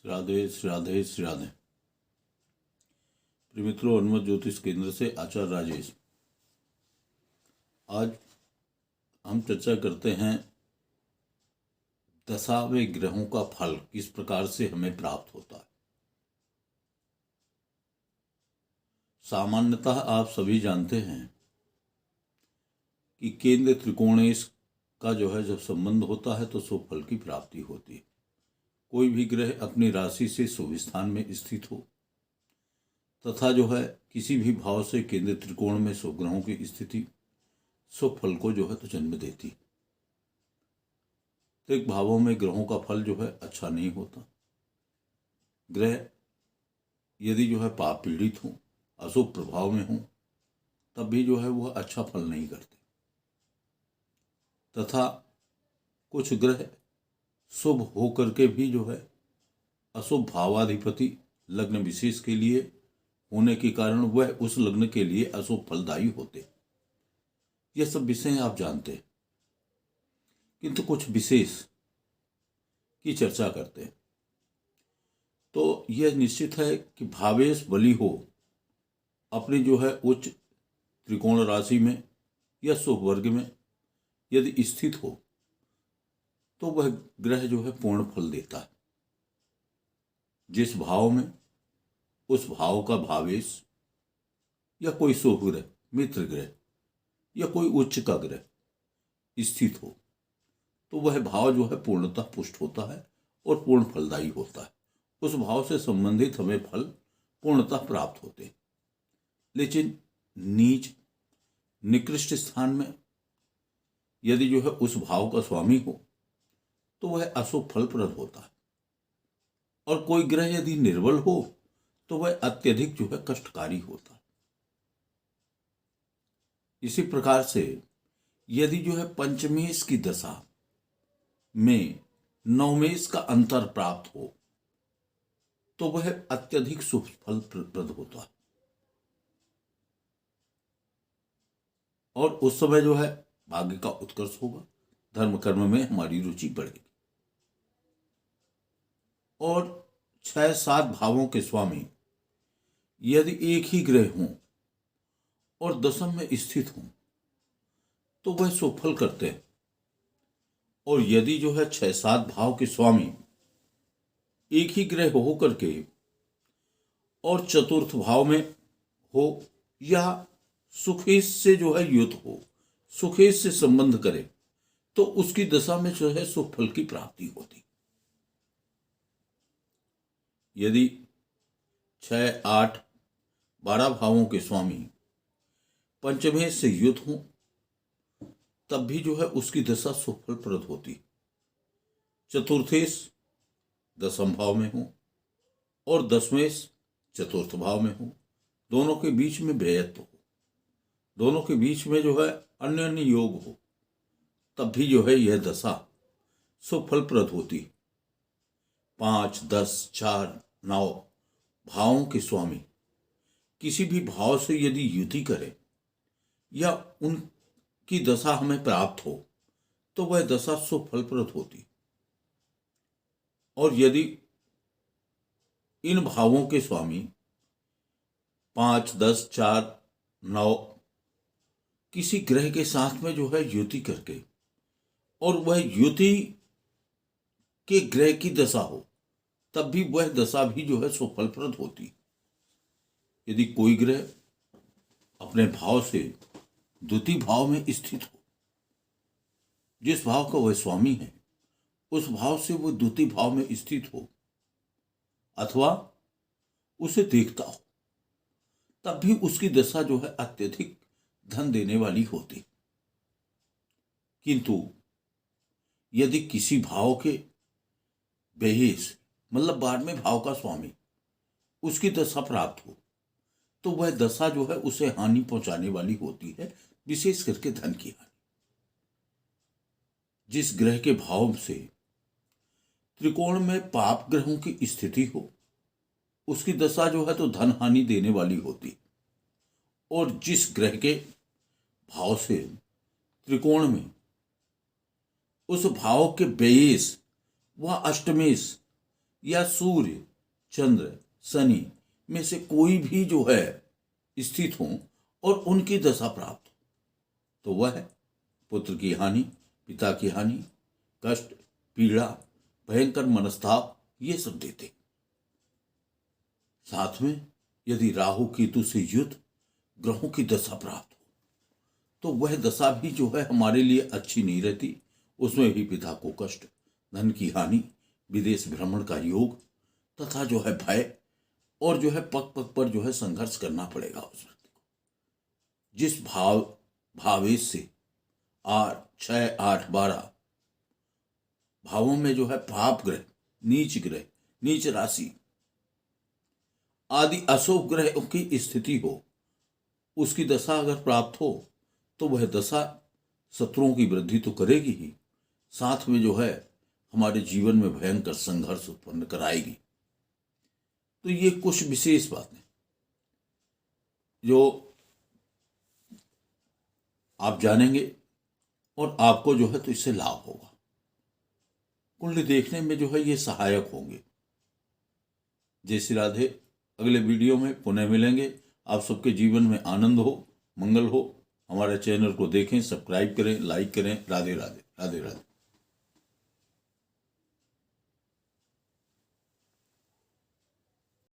राधे राधे राधे। प्रिय मित्रों, हनुमत ज्योतिष केंद्र से आचार्य राजेश। आज हम चर्चा करते हैं दशा में ग्रहों का फल किस प्रकार से हमें प्राप्त होता है। सामान्यतः आप सभी जानते हैं कि केंद्र त्रिकोणेश का जो है जब संबंध होता है तो शुभ फल की प्राप्ति होती है। कोई भी ग्रह अपनी राशि से शुभ स्थान में स्थित हो तथा जो है किसी भी भाव से केंद्र त्रिकोण में शुभ ग्रहों की स्थिति शुभ फल को जो है तो जन्म देती। त्रिक भावों में ग्रहों का फल जो है अच्छा नहीं होता। ग्रह यदि जो है पाप पीड़ित हो, अशुभ प्रभाव में हो, तब भी जो है वह अच्छा फल नहीं करते। तथा कुछ ग्रह शुभ होकर के भी जो है अशुभ भावाधिपति लग्न विशेष के लिए होने के कारण वह उस लग्न के लिए अशुभ फलदायी होते। यह सब विषय आप जानते हैं, किंतु कुछ विशेष की चर्चा करते हैं। तो यह निश्चित है कि भावेश बली हो अपनी जो है उच्च त्रिकोण राशि में या शुभ वर्ग में यदि स्थित हो तो वह ग्रह जो है पूर्ण फल देता है। जिस भाव में उस भाव का भावेश या कोई शुभ ग्रह, मित्र ग्रह या कोई उच्च का ग्रह स्थित हो तो वह भाव जो है पूर्णतः पुष्ट होता है और पूर्ण फलदायी होता है। उस भाव से संबंधित हमें फल पूर्णतः प्राप्त होते हैं। लेकिन नीच निकृष्ट स्थान में यदि जो है उस भाव का स्वामी हो तो वह अशुभ फलप्रद होता है। और कोई ग्रह यदि निर्बल हो तो वह अत्यधिक जो है कष्टकारी होता है। इसी प्रकार से यदि जो है पंचमेश की दशा में नवमेश का अंतर प्राप्त हो तो वह अत्यधिक शुभ फलप्रद होता है। और उस समय जो है भाग्य का उत्कर्ष होगा, धर्म कर्म में हमारी रुचि बढ़ेगी। और 6-7 भावों के स्वामी यदि एक ही ग्रह हों और दशम में स्थित हों तो वह शुभ फल करते हैं। और यदि जो है 6-7 भाव के स्वामी एक ही ग्रह हो करके और चतुर्थ भाव में हो या सुखेश से जो है युत हो, सुखेश से संबंध करे तो उसकी दशा में जो है शुभ फल की प्राप्ति होती। यदि 6, 8, 12 भावों के स्वामी पंचमेश से युत हो तब भी जो है उसकी दशा शुभ फलप्रद होती। चतुर्थेश दशम भाव में हो और दशमेश चतुर्थ भाव में हो, दोनों के बीच में व्ययत्व हो, दोनों के बीच में जो है अन्य अन्य योग हो, तब भी जो है यह दशा शुभ फलप्रद होती। 5, 10, 4, 9 भावों के स्वामी किसी भी भाव से यदि युति करे या उनकी दशा हमें प्राप्त हो तो वह दशा शुभ फलप्रद होती। और यदि इन भावों के स्वामी 5, 10, 4, 9 किसी ग्रह के साथ में जो है युति करके और वह युति के ग्रह की दशा हो तब भी वह दशा भी जो है सुफलप्रद होती। यदि कोई ग्रह अपने भाव से द्वितीय भाव में स्थित हो, जिस भाव का वह स्वामी है उस भाव से वो द्वितीय भाव में स्थित हो अथवा उसे देखता हो, तब भी उसकी दशा जो है अत्यधिक धन देने वाली होती। किंतु यदि किसी भाव के बेहिस मतलब 12वें भाव का स्वामी उसकी दशा प्राप्त हो तो वह दशा जो है उसे हानि पहुंचाने वाली होती है, विशेष करके धन की हानि। जिस ग्रह के भाव से त्रिकोण में पाप ग्रहों की स्थिति हो उसकी दशा जो है तो धन हानि देने वाली होती। और जिस ग्रह के भाव से त्रिकोण में उस भाव के बेयस व अष्टमेश या सूर्य, चंद्र, शनि में से कोई भी जो है स्थित हो और उनकी दशा प्राप्त हो, तो वह पुत्र की हानि, पिता की हानि, कष्ट, पीड़ा, भयंकर मनस्ताप ये सब देते। साथ में यदि राहु केतु से युद्ध ग्रहों की दशा प्राप्त हो तो वह दशा भी जो है हमारे लिए अच्छी नहीं रहती। उसमें भी पिता को कष्ट, धन की हानि, विदेश भ्रमण का योग तथा जो है भय और जो है पग पग पर जो है संघर्ष करना पड़ेगा उस व्यक्ति को। जिस भावेश से 8, 6, 8, 12 भावों में जो है पाप ग्रह, नीच राशि आदि अशुभ ग्रहों की स्थिति हो, उसकी दशा अगर प्राप्त हो तो वह दशा शत्रुओं की वृद्धि तो करेगी ही, साथ में जो है हमारे जीवन में भयंकर संघर्ष उत्पन्न कराएगी। तो ये कुछ विशेष बातें जो आप जानेंगे और आपको जो है तो इससे लाभ होगा। कुंडली देखने में जो है ये सहायक होंगे। जय श्री राधे। अगले वीडियो में पुनः मिलेंगे। आप सबके जीवन में आनंद हो, मंगल हो। हमारे चैनल को देखें, सब्सक्राइब करें, लाइक करें। राधे राधे, राधे राधे।